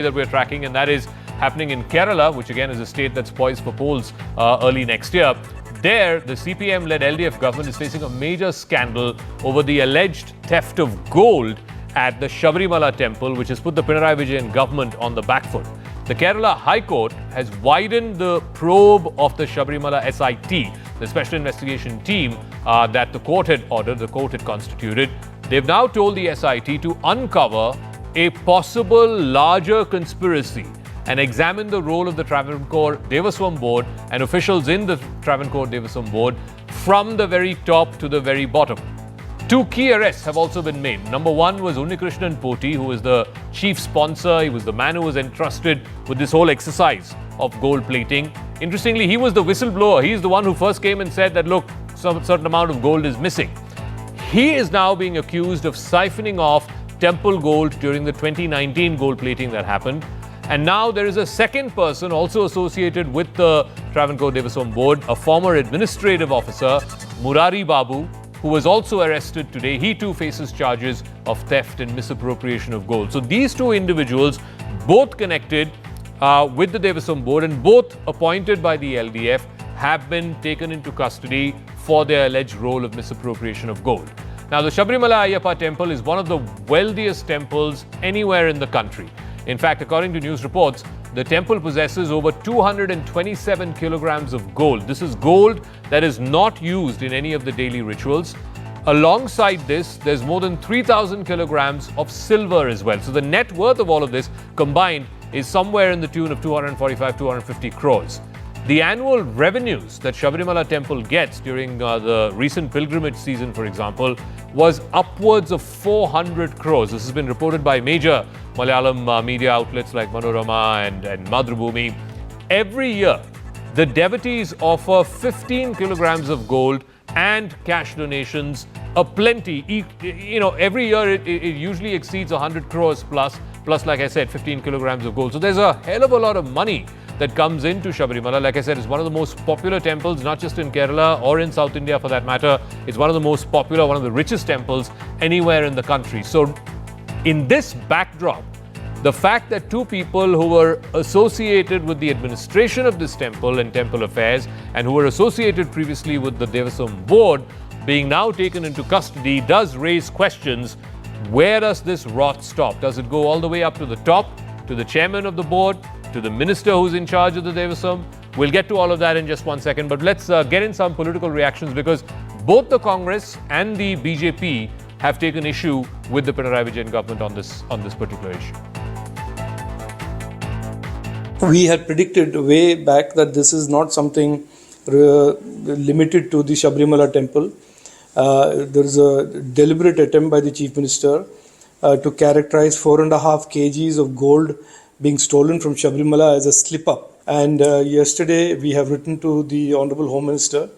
that we're tracking, and that is happening in Kerela, which again is a state that's poised for polls early next year. There, the CPM-led LDF government is facing a major scandal over the alleged theft of gold at the Sabarimala temple, which has put the Pinarayi Vijayan government on the back foot. The Kerala High Court has widened the probe of the Sabarimala SIT, the Special Investigation Team that the court had ordered, the court had constituted. They've now told the SIT to uncover a possible larger conspiracy and examine the role of the Travancore Devaswam Board and officials in the Travancore Devaswam Board from the very top to the very bottom. Two key arrests have also been made. Number one was Unnikrishnan Potti, who was the chief sponsor. He was the man who was entrusted with this whole exercise of gold plating. Interestingly, he was the whistleblower. He's the one who first came and said that, look, some certain amount of gold is missing. He is now being accused of siphoning off temple gold during the 2019 gold plating that happened. And now there is a second person also associated with the Travancore Devaswam Board, a former administrative officer, Murari Babu, who was also arrested today. He too faces charges of theft and misappropriation of gold. So these two individuals, both connected with the Devaswam Board and both appointed by the LDF, have been taken into custody for their alleged role of misappropriation of gold. Now, the Sabarimala Ayyappa temple is one of the wealthiest temples anywhere in the country. In fact, according to news reports, the temple possesses over 227 kilograms of gold. This is gold that is not used in any of the daily rituals. Alongside this, there's more than 3,000 kilograms of silver as well. So the net worth of all of this combined is somewhere in the tune of 245, 250 crores. The annual revenues that Sabarimala temple gets during the recent pilgrimage season, for example, was upwards of 400 crores. This has been reported by major Malayalam media outlets like Manorama and Madhrubhumi. Every year, the devotees offer 15 kilograms of gold and cash donations aplenty. Every year it usually exceeds 100 crores plus, like I said, 15 kilograms of gold. So there's a hell of a lot of money that comes into Sabarimala. Like I said, it's one of the most popular temples, not just in Kerala or in South India for that matter. It's one of the most popular, one of the richest temples anywhere in the country. So in this backdrop, the fact that two people who were associated with the administration of this temple and temple affairs and who were associated previously with the Devaswam Board being now taken into custody does raise questions. Where does this rot stop? Does it go all the way up to the top, to the chairman of the board, to the minister who's in charge of the Devaswam? We'll get to all of that in just 1 second, but let's get in some political reactions because both the Congress and the BJP have taken issue with the Pinarayi Vijayan government on this particular issue. We had predicted way back that this is not something limited to the Sabarimala temple. There is a deliberate attempt by the Chief Minister to characterize 4.5 kgs of gold being stolen from Sabarimala as a slip-up. And yesterday we have written to the Honourable Home Minister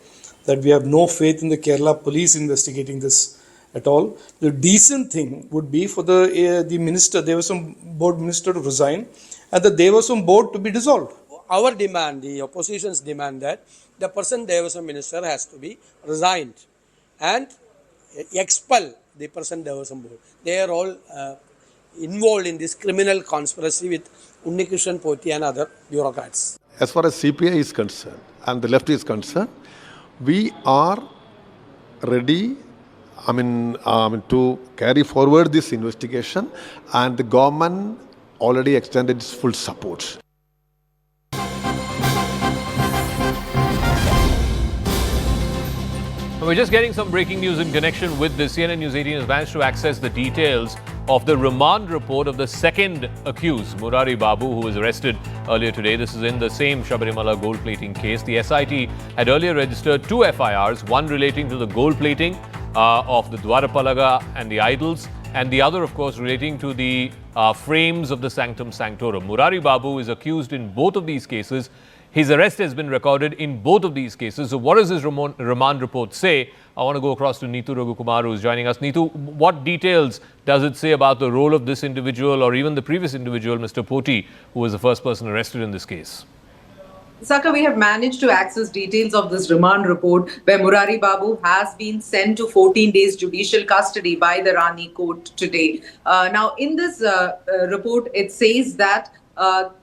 that we have no faith in the Kerala police investigating this at all. The decent thing would be for the minister, Devaswam Board Minister, to resign and the Devaswam Board to be dissolved. Our demand, the opposition's demand, that the present Devaswam Minister has to be resigned and expel the present Devaswam Board. They are all involved in this criminal conspiracy with Unnikrishnan Potti and other bureaucrats. As far as CPI is concerned and the left is concerned, we are ready to carry forward this investigation, and the government already extended its full support. We're just getting some breaking news in connection with this. CNN News 18 has managed to access the details of the remand report of the second accused, Murari Babu, who was arrested earlier today. This is in the same Sabarimala gold plating case. The SIT had earlier registered 2 FIRs, one relating to the gold plating of the Dwarapalaga and the idols, and the other, of course, relating to the frames of the Sanctum Sanctorum. Murari Babu is accused in both of these cases. His arrest has been recorded in both of these cases. So what does his remand report say? I want to go across to Neetu Raghukumar, who is joining us. Neetu, what details does it say about the role of this individual or even the previous individual, Mr. Potty, who was the first person arrested in this case? Saka, we have managed to access details of this remand report where Murari Babu has been sent to 14 days judicial custody by the Rani court today. Now, in this report, it says that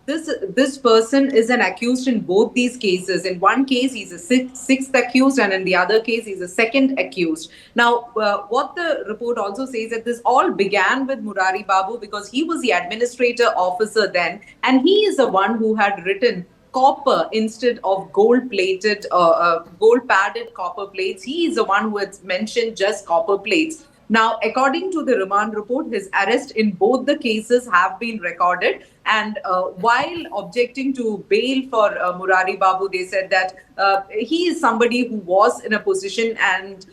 this person is an accused in both these cases. In one case, he's a sixth accused, and in the other case, he's a second accused. Now, what the report also says that this all began with Murari Babu because he was the administrator officer then, and he is the one who had written copper instead of gold-plated, gold-padded copper plates. He is the one who has mentioned just copper plates. Now, according to the remand report, his arrest in both the cases have been recorded. And while objecting to bail for Murari Babu, they said that he is somebody who was in a position and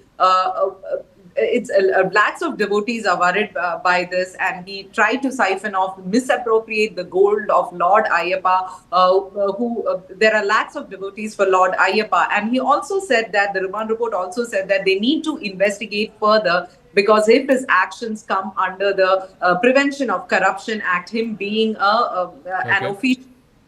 it's lakhs of devotees are worried by this, and he tried to siphon off, misappropriate the gold of Lord Ayyappa. There are lakhs of devotees for Lord Ayyappa, and he also said that the remand report also said that they need to investigate further because if his actions come under the Prevention of Corruption Act, him being an official.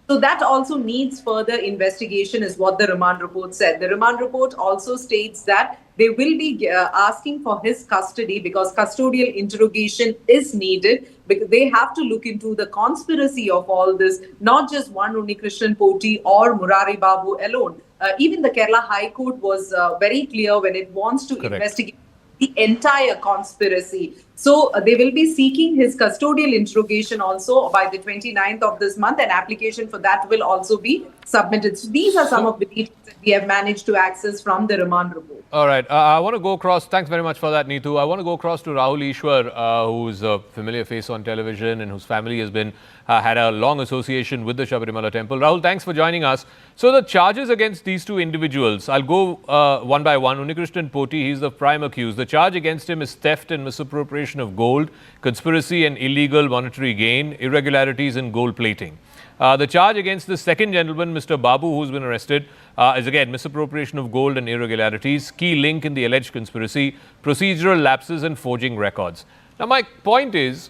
So that also needs further investigation is what the remand report said. The remand report also states that they will be asking for his custody because custodial interrogation is needed because they have to look into the conspiracy of all this, not just one Unnikrishnan Potti or Murari Babu alone. Even the Kerala High Court was very clear when it wants to investigate the entire conspiracy. So they will be seeking his custodial interrogation also by the 29th of this month. An application for that will also be submitted. So these are some of the details that we have managed to access from the remand report. All right. I want to go across. Thanks very much for that, Neetu. I want to go across to Rahul Ishwar, who's a familiar face on television and whose family has been had a long association with the Sabarimala temple. Rahul, thanks for joining us. So the charges against these two individuals, I'll go one by one. Unnikrishnan Potti, he's the prime accused. The charge against him is theft and misappropriation of gold, conspiracy and illegal monetary gain, irregularities in gold plating. The charge against the second gentleman, Mr. Babu, who's been arrested, is again misappropriation of gold and irregularities, key link in the alleged conspiracy, procedural lapses and forging records. Now, my point is,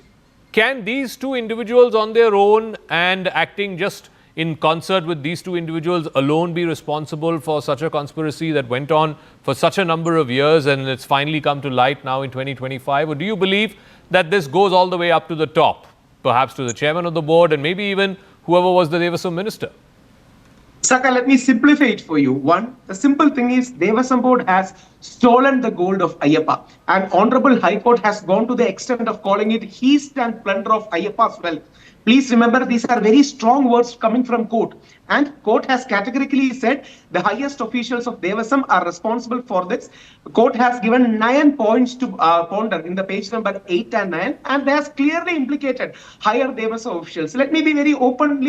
can these two individuals on their own and acting just in concert with these two individuals alone be responsible for such a conspiracy that went on for such a number of years and it's finally come to light now in 2025? Or do you believe that this goes all the way up to the top, perhaps to the chairman of the board and maybe even whoever was the Devasam minister? Saka, let me simplify it for you. One, the simple thing is Devasam board has stolen the gold of Ayyappa, and Honorable High Court has gone to the extent of calling it heist and plunder of Ayyappa's wealth. Please remember, these are very strong words coming from court, and court has categorically said the highest officials of Devasam are responsible for this. The court has given 9 points to ponder in the page number 8 and 9, and they has clearly implicated higher Devasam officials. Let me be very open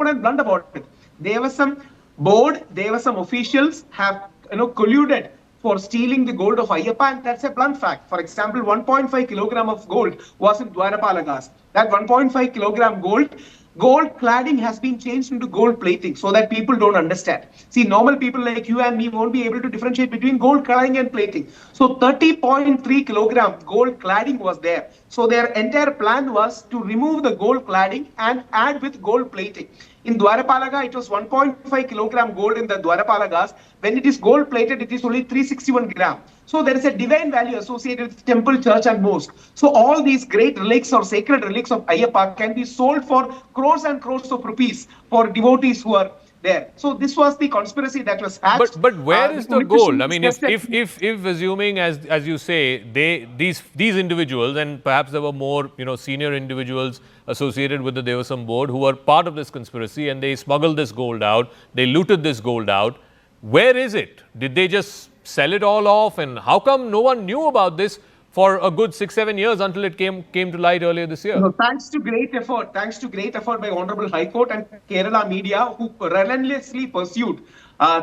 and blunt about it. Devasam board, Devasam officials have colluded for stealing the gold of Ayyappa, and that's a blunt fact. For example, 1.5 kilogram of gold was in Dwarapalagas. That 1.5 kilogram gold cladding has been changed into gold plating so that people don't understand. See, normal people like you and me won't be able to differentiate between gold cladding and plating. So 30.3 kilogram gold cladding was there. So their entire plan was to remove the gold cladding and add with gold plating. In Dwarapalaga, it was 1.5 kilogram gold in the Dwarapalagas. When it is gold plated, it is only 361 gram. So there is a divine value associated with temple, church and mosque. So all these great relics or sacred relics of Ayyappa can be sold for crores and crores of rupees for devotees who are there. So this was the conspiracy that was hatched. But where is the gold? I mean, if assuming as you say, these individuals, and perhaps there were more senior individuals associated with the Devasam board who were part of this conspiracy, and they smuggled this gold out, they looted this gold out. Where is it? Did they just sell it all off? And how come no one knew about this for a good 6-7 years until it came to light earlier this year? No, thanks to great effort by Honorable High Court and Kerela media who relentlessly pursued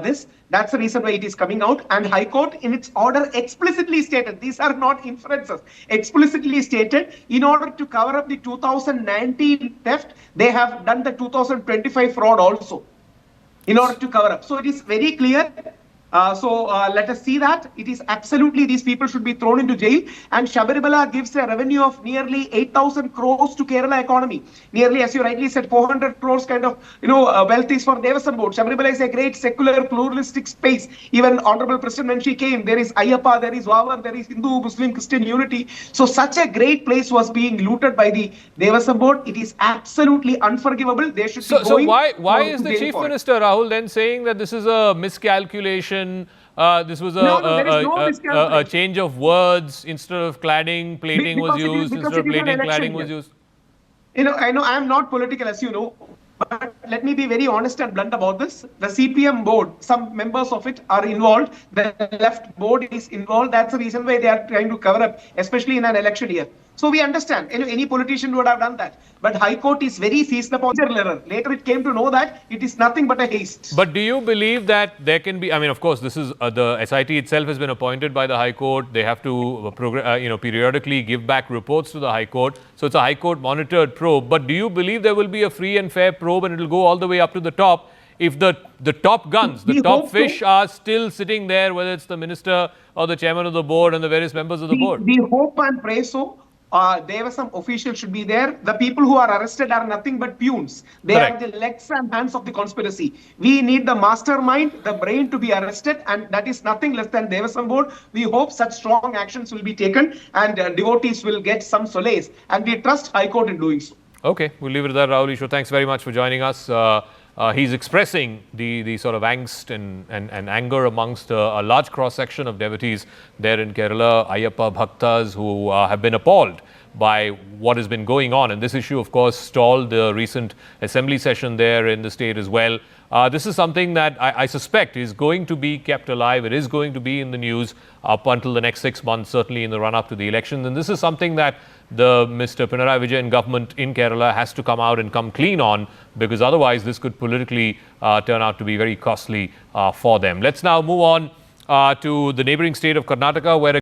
this. That's the reason why it is coming out. And High Court in its order explicitly stated, these are not inferences, explicitly stated, in order to cover up the 2019 theft, they have done the 2025 fraud also in order to cover up. So it is very clear Let us see that. It is absolutely these people should be thrown into jail. And Sabarimala gives a revenue of nearly 8,000 crores to Kerala economy. Nearly, as you rightly said, 400 crores kind of wealth is for Devasam Board. Sabarimala is a great secular pluralistic space. Even Honorable President when she came, there is Ayyappa, there is Vavan, there is Hindu, Muslim, Christian unity. So such a great place was being looted by the Devasam Board. It is absolutely unforgivable. They should be So going why is the jail Chief for it. Minister, Rahul, then saying that this is a miscalculation? This was No, there is no a miscalculation. change of words. Instead of cladding, plating was Because used. it is Instead of an plating, election cladding was year. used. I know I am not political, as you know, but let me be very honest and blunt about this. The CPM board, some members of it are involved. The left board is involved. That's the reason why they are trying to cover up, especially in an election year. So we understand. Any politician would have done that. But High Court is very seized upon their error. Later it came to know that it is nothing but a haste. But do you believe that there can be, I mean, of course, this is the SIT itself has been appointed by the High Court. They have to periodically give back reports to the High Court. So it's a High Court monitored probe. But do you believe there will be a free and fair probe and it will go all the way up to the top if the top guns, the top fish are still sitting there, whether it's the minister or the chairman of the board and the various members of the board? We hope and pray so. There were some officials should be there. The people who are arrested are nothing but peons. They Correct. are the legs and hands of the conspiracy. We need the mastermind, the brain to be arrested, and that is nothing less than Devasam Board. We hope such strong actions will be taken and devotees will get some solace. And we trust High Court in doing so. Okay, we'll leave it at that, Rahul Ishwar. Thanks very much for joining us. He's expressing the sort of angst and anger amongst a large cross-section of devotees there in Kerala, Ayyappa Bhaktas, who have been appalled by what has been going on. And this issue, of course, stalled the recent assembly session there in the state as well. This is something that I suspect is going to be kept alive. It is going to be in the news up until the next 6 months, certainly in the run-up to the elections. And this is something that the Mr. Pinarayi Vijayan government in Kerala has to come out and come clean on, because otherwise this could politically turn out to be very costly for them. Let's now move on to the neighboring state of Karnataka, where